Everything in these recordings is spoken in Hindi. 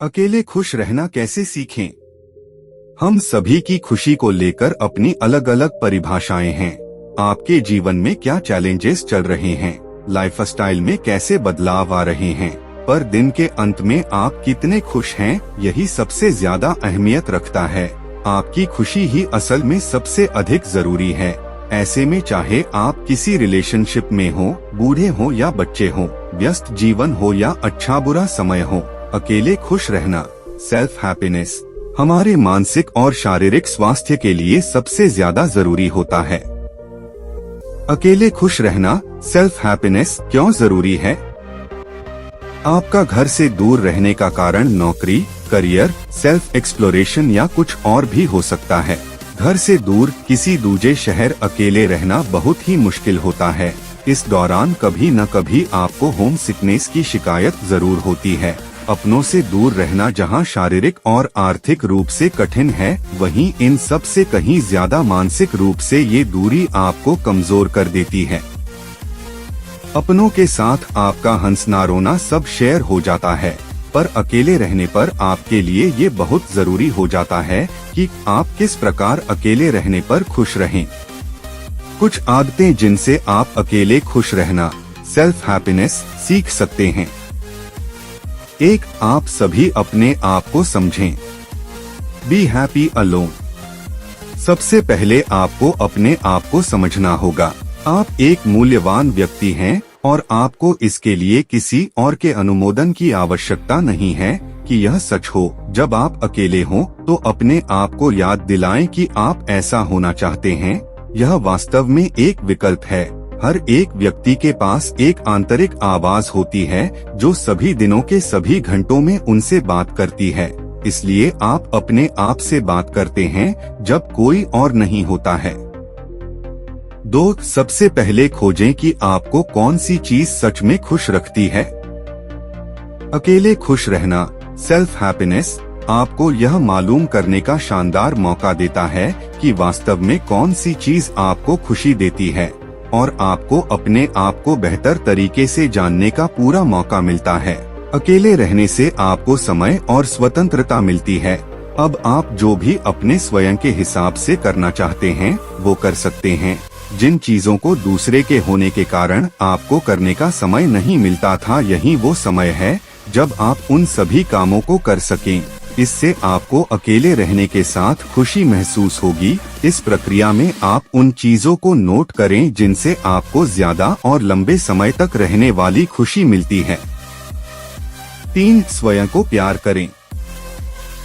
अकेले खुश रहना कैसे सीखें? हम सभी की खुशी को लेकर अपनी अलग अलग परिभाषाएं हैं। आपके जीवन में क्या चैलेंजेस चल रहे हैं, लाइफस्टाइल में कैसे बदलाव आ रहे हैं, पर दिन के अंत में आप कितने खुश हैं, यही सबसे ज्यादा अहमियत रखता है। आपकी खुशी ही असल में सबसे अधिक जरूरी है। ऐसे में चाहे आप किसी रिलेशनशिप में हो, बूढ़े हो या बच्चे हो, व्यस्त जीवन हो या अच्छा बुरा समय हो, अकेले खुश रहना, सेल्फ हैप्पीनेस, हमारे मानसिक और शारीरिक स्वास्थ्य के लिए सबसे ज्यादा जरूरी होता है। अकेले खुश रहना, सेल्फ हैप्पीनेस क्यों जरूरी है? आपका घर से दूर रहने का कारण नौकरी, करियर, सेल्फ एक्सप्लोरेशन या कुछ और भी हो सकता है। घर से दूर किसी दूसरे शहर अकेले रहना बहुत ही मुश्किल होता है। इस दौरान कभी न कभी आपको होम सिकनेस की शिकायत जरूर होती है। अपनों से दूर रहना जहां शारीरिक और आर्थिक रूप से कठिन है, वहीं इन सब से कहीं ज्यादा मानसिक रूप से ये दूरी आपको कमजोर कर देती है। अपनों के साथ आपका हंसना रोना सब शेयर हो जाता है, पर अकेले रहने पर आपके लिए ये बहुत जरूरी हो जाता है कि आप किस प्रकार अकेले रहने पर खुश रहें। कुछ आदतें जिनसे आप अकेले खुश रहना, सेल्फ हैप्पीनेस सीख सकते हैं। 1. आप सभी अपने आप को समझें। Be happy alone. सबसे पहले आपको अपने आप को समझना होगा। आप एक मूल्यवान व्यक्ति हैं और आपको इसके लिए किसी और के अनुमोदन की आवश्यकता नहीं है कि यह सच हो। जब आप अकेले हों तो अपने आप को याद दिलाएं कि आप ऐसा होना चाहते हैं। यह वास्तव में एक विकल्प है। हर एक व्यक्ति के पास एक आंतरिक आवाज होती है जो सभी दिनों के सभी घंटों में उनसे बात करती है। इसलिए आप अपने आप से बात करते हैं जब कोई और नहीं होता है। 2. सबसे पहले खोजें कि आपको कौन सी चीज सच में खुश रखती है। अकेले खुश रहना, सेल्फ हैप्पीनेस, आपको यह मालूम करने का शानदार मौका देता है कि वास्तव में कौन सी चीज आपको खुशी देती है, और आपको अपने आप को बेहतर तरीके से जानने का पूरा मौका मिलता है। अकेले रहने से आपको समय और स्वतंत्रता मिलती है। अब आप जो भी अपने स्वयं के हिसाब से करना चाहते हैं वो कर सकते हैं। जिन चीजों को दूसरे के होने के कारण आपको करने का समय नहीं मिलता था, यही वो समय है जब आप उन सभी कामों को कर सकें। इससे आपको अकेले रहने के साथ खुशी महसूस होगी। इस प्रक्रिया में आप उन चीजों को नोट करें जिनसे आपको ज्यादा और लंबे समय तक रहने वाली खुशी मिलती है। 3. स्वयं को प्यार करें।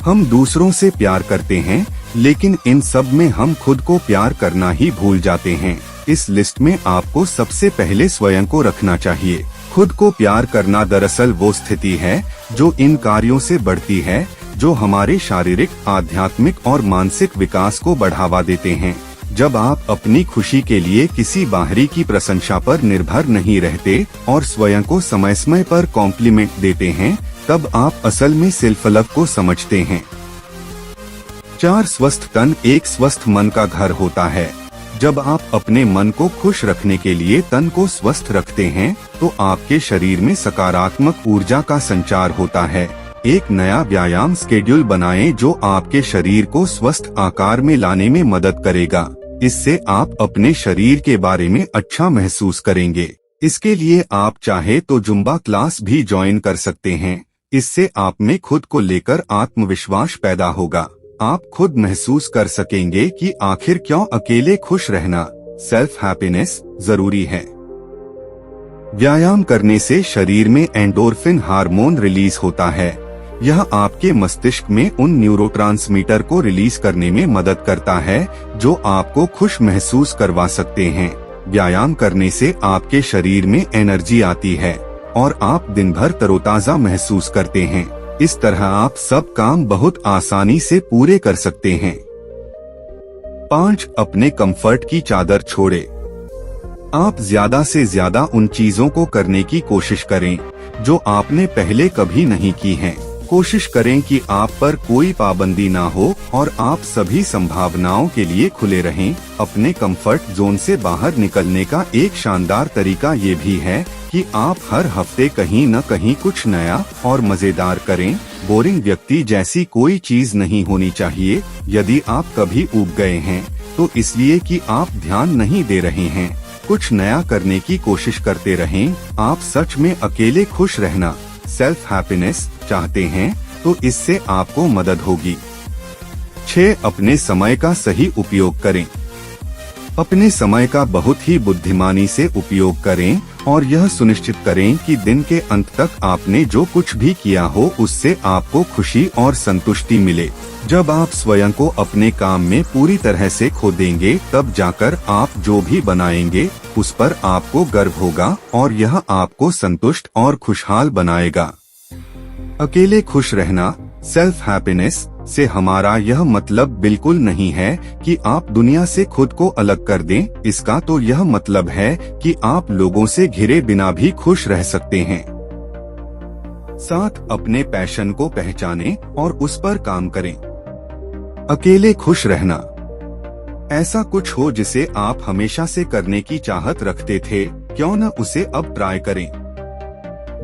हम दूसरों से प्यार करते हैं, लेकिन इन सब में हम खुद को प्यार करना ही भूल जाते हैं। इस लिस्ट में आपको सबसे पहले स्वयं को रखना चाहिए। खुद को प्यार करना दरअसल वो स्थिति है जो इन कार्यों से बढ़ती है जो हमारे शारीरिक, आध्यात्मिक और मानसिक विकास को बढ़ावा देते हैं। जब आप अपनी खुशी के लिए किसी बाहरी की प्रशंसा पर निर्भर नहीं रहते और स्वयं को समय समय पर कॉम्प्लीमेंट देते हैं, तब आप असल में सेल्फ लव को समझते हैं। 4. स्वस्थ तन एक स्वस्थ मन का घर होता है। जब आप अपने मन को खुश रखने के लिए तन को स्वस्थ रखते हैं तो आपके शरीर में सकारात्मक ऊर्जा का संचार होता है। एक नया व्यायाम शेड्यूल बनाएं जो आपके शरीर को स्वस्थ आकार में लाने में मदद करेगा। इससे आप अपने शरीर के बारे में अच्छा महसूस करेंगे। इसके लिए आप चाहे तो जुम्बा क्लास भी ज्वाइन कर सकते हैं। इससे आप में खुद को लेकर आत्मविश्वास पैदा होगा। आप खुद महसूस कर सकेंगे कि आखिर क्यों अकेले खुश रहना, सेल्फ हैप्पीनेस जरूरी है। व्यायाम करने से शरीर में एंडोर्फिन हार्मोन रिलीज होता है। यह आपके मस्तिष्क में उन न्यूरोट्रांसमीटर को रिलीज करने में मदद करता है जो आपको खुश महसूस करवा सकते हैं। व्यायाम करने से आपके शरीर में एनर्जी आती है और आप दिन भर तरोताजा महसूस करते हैं। इस तरह आप सब काम बहुत आसानी से पूरे कर सकते हैं। 5. अपने कंफर्ट की चादर छोड़े। आप ज्यादा से ज्यादा उन चीजों को करने की कोशिश करें जो आपने पहले कभी नहीं की हैं। कोशिश करें कि आप पर कोई पाबंदी ना हो और आप सभी संभावनाओं के लिए खुले रहें। अपने कंफर्ट जोन से बाहर निकलने का एक शानदार तरीका ये भी है कि आप हर हफ्ते कहीं न कहीं कुछ नया और मजेदार करें। बोरिंग व्यक्ति जैसी कोई चीज नहीं होनी चाहिए। यदि आप कभी ऊब गए हैं तो इसलिए कि आप ध्यान नहीं दे रहे हैं। कुछ नया करने की कोशिश करते रहें। आप सच में अकेले खुश रहना, सेल्फ हैप्पीनेस चाहते हैं तो इससे आपको मदद होगी। 6. अपने समय का सही उपयोग करें। अपने समय का बहुत ही बुद्धिमानी से उपयोग करें और यह सुनिश्चित करें कि दिन के अंत तक आपने जो कुछ भी किया हो उससे आपको खुशी और संतुष्टि मिले। जब आप स्वयं को अपने काम में पूरी तरह से खो देंगे तब जाकर आप जो भी बनाएंगे उस पर आपको गर्व होगा और यह आपको संतुष्ट और खुशहाल बनाएगा। अकेले खुश रहना, सेल्फ हैप्पीनेस से हमारा यह मतलब बिल्कुल नहीं है कि आप दुनिया से खुद को अलग कर दें। इसका तो यह मतलब है कि आप लोगों से घिरे बिना भी खुश रह सकते हैं। 7. अपने पैशन को पहचानें और उस पर काम करें। अकेले खुश रहना, ऐसा कुछ हो जिसे आप हमेशा से करने की चाहत रखते थे, क्यों न उसे अब ट्राई करें।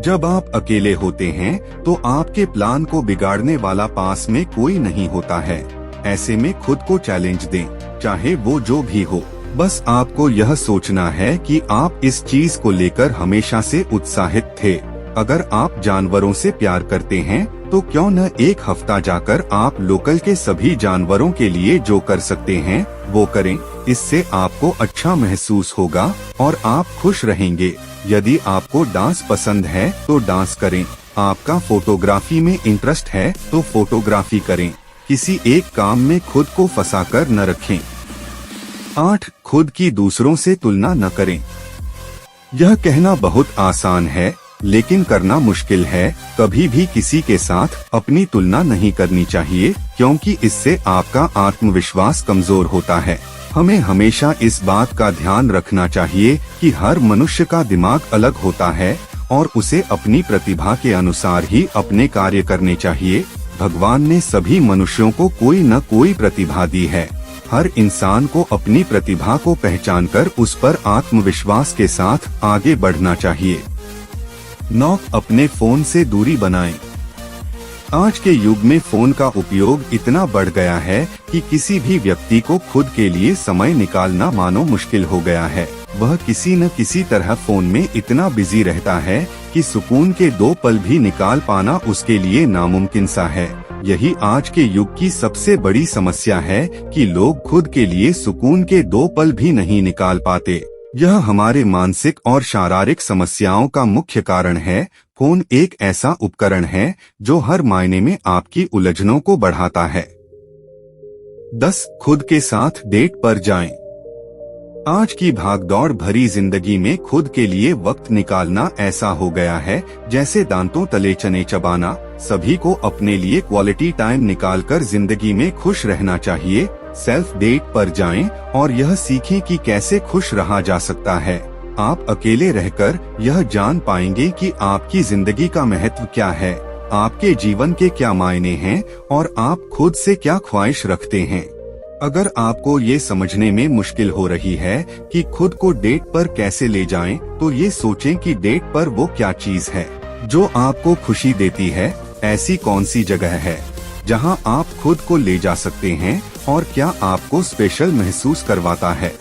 जब आप अकेले होते हैं तो आपके प्लान को बिगाड़ने वाला पास में कोई नहीं होता है। ऐसे में खुद को चैलेंज दें, चाहे वो जो भी हो। बस आपको यह सोचना है कि आप इस चीज को लेकर हमेशा से उत्साहित थे। अगर आप जानवरों से प्यार करते हैं तो क्यों न एक हफ्ता जाकर आप लोकल के सभी जानवरों के लिए जो कर सकते हैं वो करें। इससे आपको अच्छा महसूस होगा और आप खुश रहेंगे। यदि आपको डांस पसंद है तो डांस करें। आपका फोटोग्राफी में इंटरेस्ट है तो फोटोग्राफी करें। किसी एक काम में खुद को फंसाकर न रखें। 8. खुद की दूसरों से तुलना न करें। यह कहना बहुत आसान है लेकिन करना मुश्किल है। कभी भी किसी के साथ अपनी तुलना नहीं करनी चाहिए क्योंकि इससे आपका आत्मविश्वास कमजोर होता है। हमें हमेशा इस बात का ध्यान रखना चाहिए कि हर मनुष्य का दिमाग अलग होता है और उसे अपनी प्रतिभा के अनुसार ही अपने कार्य करने चाहिए। भगवान ने सभी मनुष्यों को कोई न कोई प्रतिभा दी है। हर इंसान को अपनी प्रतिभा को पहचानकर उस पर आत्मविश्वास के साथ आगे बढ़ना चाहिए। 9. अपने फोन से दूरी बनाएं। आज के युग में फोन का उपयोग इतना बढ़ गया है कि किसी भी व्यक्ति को खुद के लिए समय निकालना मानो मुश्किल हो गया है। वह किसी न किसी तरह फोन में इतना बिजी रहता है कि सुकून के 2 पल भी निकाल पाना उसके लिए नामुमकिन सा है। यही आज के युग की सबसे बड़ी समस्या है कि लोग खुद के लिए सुकून के 2 पल भी नहीं निकाल पाते। यह हमारे मानसिक और शारीरिक समस्याओं का मुख्य कारण है। फोन एक ऐसा उपकरण है जो हर मायने में आपकी उलझनों को बढ़ाता है। 10. खुद के साथ डेट पर जाएं। आज की भागदौड़ भरी जिंदगी में खुद के लिए वक्त निकालना ऐसा हो गया है जैसे दांतों तले चने चबाना। सभी को अपने लिए क्वालिटी टाइम निकालकर जिंदगी में खुश रहना चाहिए। सेल्फ डेट पर जाएं और यह सीखें कि कैसे खुश रहा जा सकता है। आप अकेले रहकर यह जान पाएंगे कि आपकी जिंदगी का महत्व क्या है, आपके जीवन के क्या मायने हैं और आप खुद से क्या ख्वाहिश रखते हैं। अगर आपको ये समझने में मुश्किल हो रही है कि खुद को डेट पर कैसे ले जाएं, तो ये सोचें कि डेट पर वो क्या चीज है जो आपको खुशी देती है। ऐसी कौन सी जगह है जहां आप खुद को ले जा सकते हैं और क्या आपको स्पेशल महसूस करवाता है।